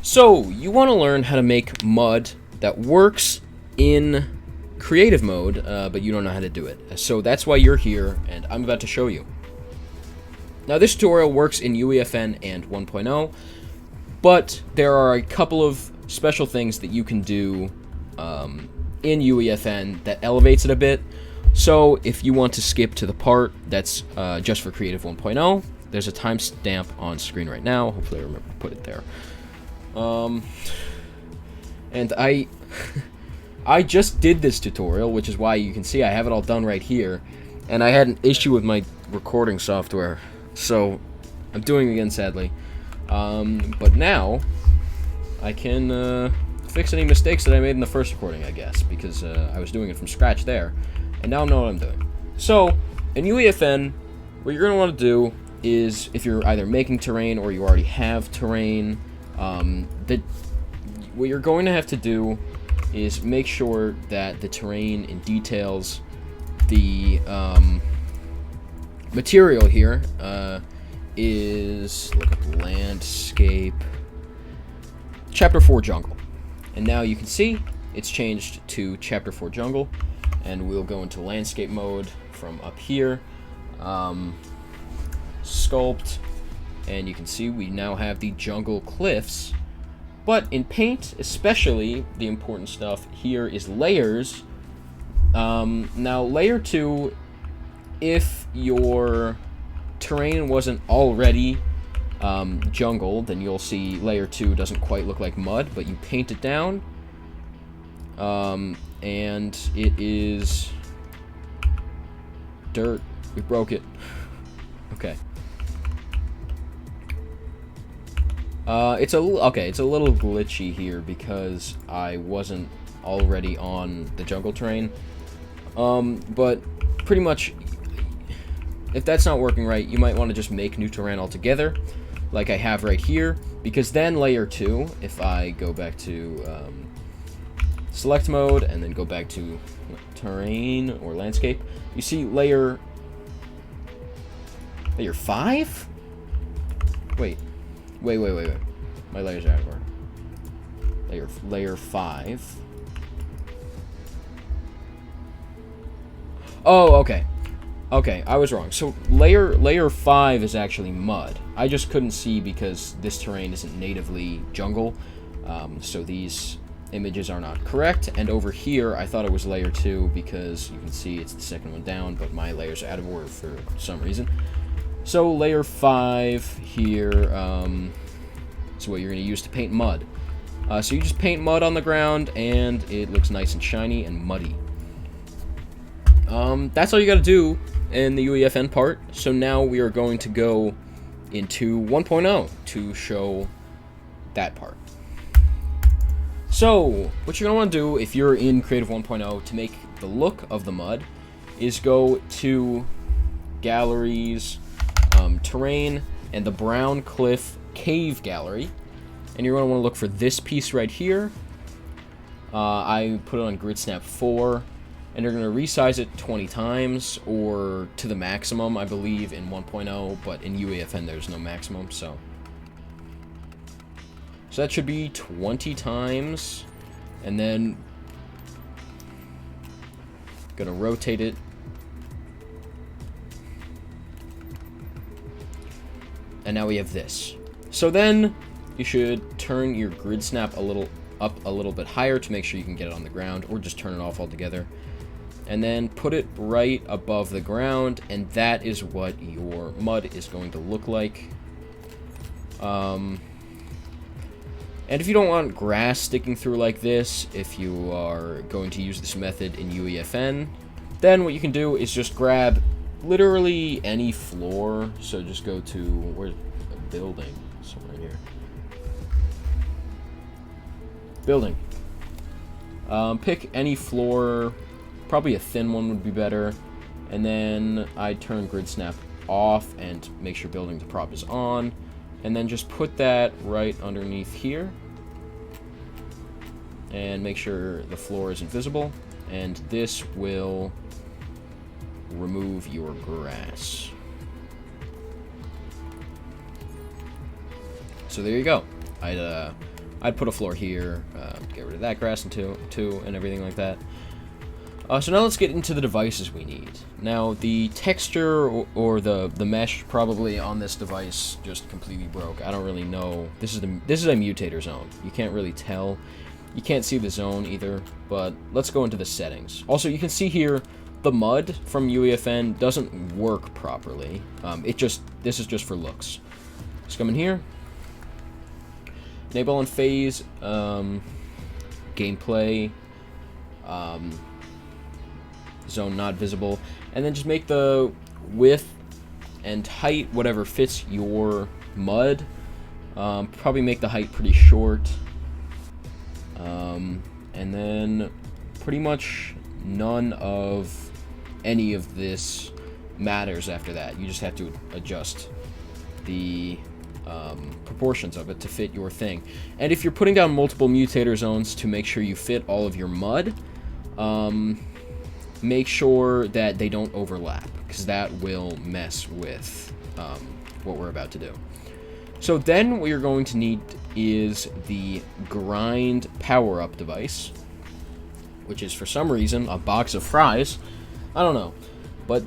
So, you want to learn how to make mud that works in creative mode, but you don't know how to do it. So that's why you're here, and I'm about to show you. Now, this tutorial works in UEFN and 1.0, but there are a couple of special things that you can do in UEFN that elevates it a bit. So if you want to skip to the part that's just for Creative 1.0, there's a timestamp on screen right now. Hopefully I remember to put it there. And I just did this tutorial, which is why you can see I have it all done right here, and I had an issue with my recording software, so I'm doing it again, sadly. But now I can fix any mistakes that I made in the first recording, I guess, because I was doing it from scratch there, and now I know what I'm doing. So in UEFN, what you're going to want to do is, if you're either making terrain or you already have terrain, what you're going to have to do is make sure that the terrain and details the material here is, look up landscape, chapter 4 jungle. And now you can see it's changed to chapter 4 jungle, and we'll go into landscape mode from up here, sculpt, and you can see we now have the jungle cliffs. But in paint, especially, the important stuff here is layers. Now, layer 2, if your terrain wasn't already jungle, then you'll see layer 2 doesn't quite look like mud, but you paint it down, and it is dirt. We broke it. Okay. It's a little glitchy here because I wasn't already on the jungle terrain. But pretty much, if that's not working right, you might want to just make new terrain altogether, like I have right here, because then layer 2, if I go back to select mode and then go back to terrain or landscape, you see layer 5? Wait. My layers are out of order. Layer 5. Oh, okay. Okay, I was wrong. So layer 5 is actually mud. I just couldn't see because this terrain isn't natively jungle. So these images are not correct. And over here, I thought it was layer 2 because you can see it's the second one down, but my layers are out of order for some reason. So layer 5 here is what you're going to use to paint mud. So you just paint mud on the ground, and it looks nice and shiny and muddy. That's all you got to do in the UEFN part. So now we are going to go into 1.0 to show that part. So what you're going to want to do if you're in Creative 1.0 to make the look of the mud is go to Galleries, Terrain, and the Brown Cliff Cave Gallery, and you're going to want to look for this piece right here. I put it on Grid Snap 4, and you're going to resize it 20 times, or to the maximum, I believe, in 1.0, but in UEFN there's no maximum, so that should be 20 times, and then going to rotate it. And now we have this. So then you should turn your grid snap a little bit higher to make sure you can get it on the ground, or just turn it off altogether. And then put it right above the ground, and that is what your mud is going to look like. And if you don't want grass sticking through like this, if you are going to use this method in UEFN, then what you can do is just grab literally any floor. So just go to, where's a building? Somewhere in here. Building. Pick any floor, probably a thin one would be better. And then I'd turn grid snap off and make sure building to prop is on. And then just put that right underneath here. And make sure the floor is invisible. And this will remove your grass. So there you go. I'd I'd put a floor here, get rid of that grass too, and everything like that. So now let's get into the devices we need. Now, the texture or the mesh probably on this device just completely broke. I don't really know. This is a mutator zone. You can't really tell. You can't see the zone either, but let's go into the settings. Also, you can see here the mud from UEFN doesn't work properly. This is just for looks. Let's come in here. Enable on phase, gameplay, zone not visible, and then just make the width and height whatever fits your mud. Probably make the height pretty short, and then pretty much none of any of this matters after that. You just have to adjust the proportions of it to fit your thing. And if you're putting down multiple mutator zones to make sure you fit all of your mud, make sure that they don't overlap, because that will mess with what we're about to do. So then what you're going to need is the grind power-up device, which is for some reason a box of fries. I don't know, but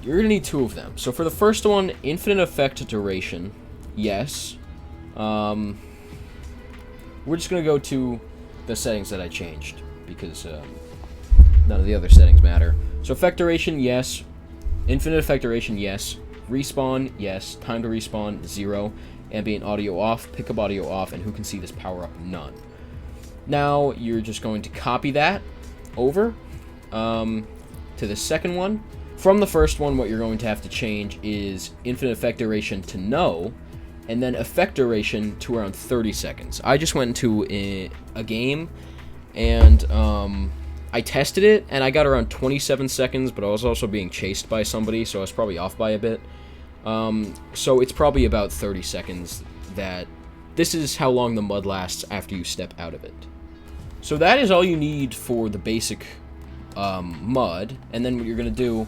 you're going to need 2 of them. So for the first one, infinite effect duration, yes. We're just going to go to the settings that I changed, because none of the other settings matter. So effect duration, yes. Infinite effect duration, yes. Respawn, yes. Time to respawn, 0. Ambient audio off. Pickup audio off. And who can see this power up? None. Now you're just going to copy that over to the second one. From the first one, what you're going to have to change is infinite effect duration to no, and then effect duration to around 30 seconds. I just went into a game, and I tested it, and I got around 27 seconds, but I was also being chased by somebody, so I was probably off by a bit. So it's probably about 30 seconds that this is how long the mud lasts after you step out of it. So that is all you need for the basic mud, and then what you're going to do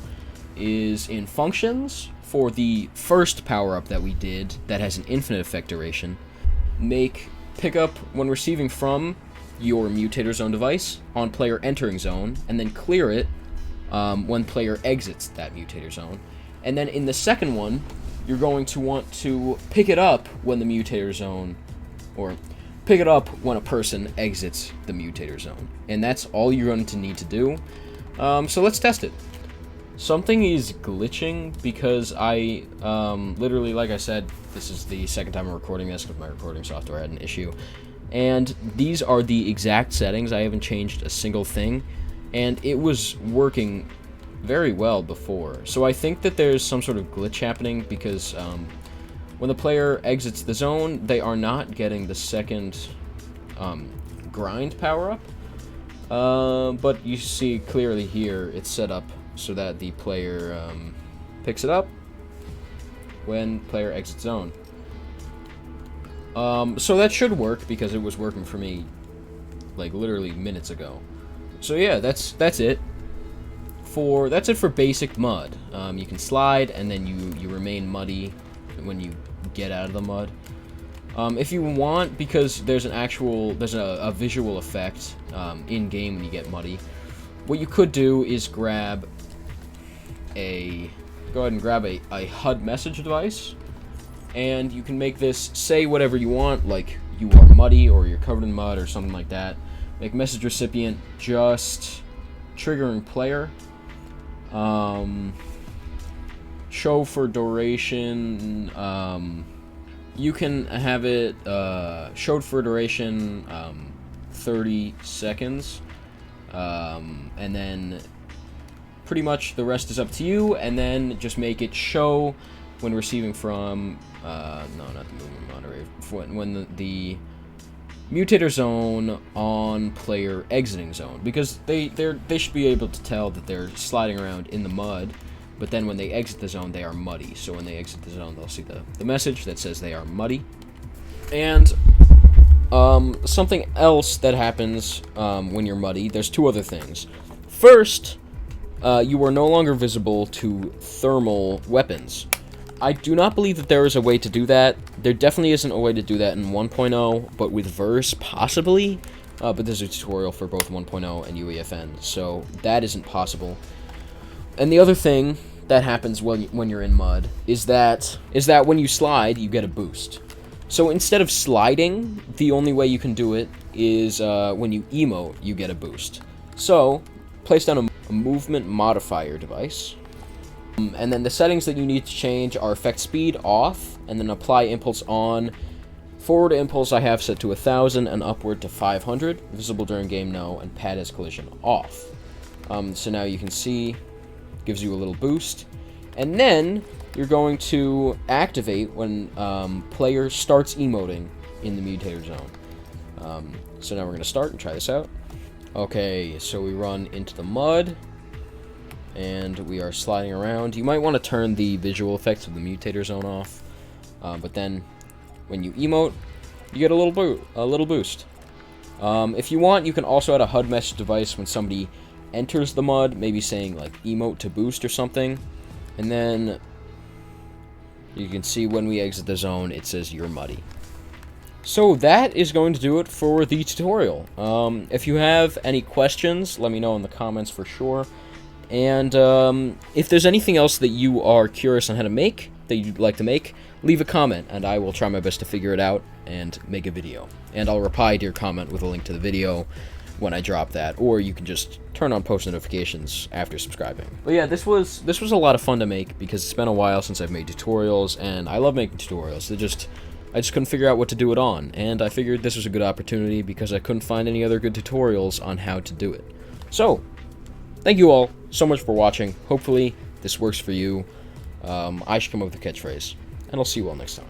is in functions, for the first power-up that we did that has an infinite effect duration, make pickup when receiving from your mutator zone device on player entering zone, and then clear it when player exits that mutator zone. And then in the second one, you're going to want to pick it up when the mutator zone, or pick it up when a person exits the mutator zone. And that's all you're going to need to do. So let's test it. Something is glitching because I, literally, like I said, this is the second time I'm recording this because my recording software had an issue. And these are the exact settings. I haven't changed a single thing. And it was working very well before. So I think that there's some sort of glitch happening because when the player exits the zone, they are not getting the second grind power-up. But you see clearly here, it's set up so that the player picks it up when player exits zone. So that should work because it was working for me like literally minutes ago. So yeah, that's it. That's it for basic mud. You can slide and then you remain muddy when you get out of the mud. If you want, because there's a visual effect in game when you get muddy, what you could do is go ahead and grab a HUD message device, and you can make this say whatever you want, like you are muddy or you're covered in mud or something like that. Make message recipient just triggering player. Show for duration, you can have it showed for duration 30 seconds, and then pretty much the rest is up to you, and then just make it show when receiving from no, not the movement moderator, when the mutator zone on player exiting zone, because they should be able to tell that they're sliding around in the mud, but then when they exit the zone, they are muddy. So when they exit the zone, they'll see the message that says they are muddy. And something else that happens when you're muddy, there's 2 other things. First, you are no longer visible to thermal weapons. I do not believe that there is a way to do that. There definitely isn't a way to do that in 1.0, but with verse, possibly. But there's a tutorial for both 1.0 and UEFN, so that isn't possible. And the other thing that happens when you're in mud is that when you slide, you get a boost. So instead of sliding, the only way you can do it is when you emote, you get a boost. So place down a movement modifier device. And then the settings that you need to change are effect speed off, and then apply impulse on. Forward impulse I have set to 1,000 and upward to 500. Visible during game, no, and pad as collision off. So now you can see, gives you a little boost. And then you're going to activate when player starts emoting in the mutator zone. So now we're going to start and try this out. Okay, so we run into the mud. And we are sliding around. You might want to turn the visual effects of the mutator zone off, but then when you emote, you get a little boost. If you want, you can also add a HUD message device when somebody enters the mud, maybe saying like emote to boost or something, and then you can see when we exit the zone, it says you're muddy. So that is going to do it for the tutorial. If you have any questions, let me know in the comments for sure. And if there's anything else that you are curious on how to make, that you'd like to make, leave a comment, and I will try my best to figure it out and make a video. And I'll reply to your comment with a link to the video when I drop that, or you can just turn on post notifications after subscribing. But yeah, this was a lot of fun to make, because it's been a while since I've made tutorials, and I love making tutorials. I just couldn't figure out what to do it on, and I figured this was a good opportunity because I couldn't find any other good tutorials on how to do it. So, thank you all so much for watching. Hopefully, this works for you. I should come up with a catchphrase, and I'll see you all next time.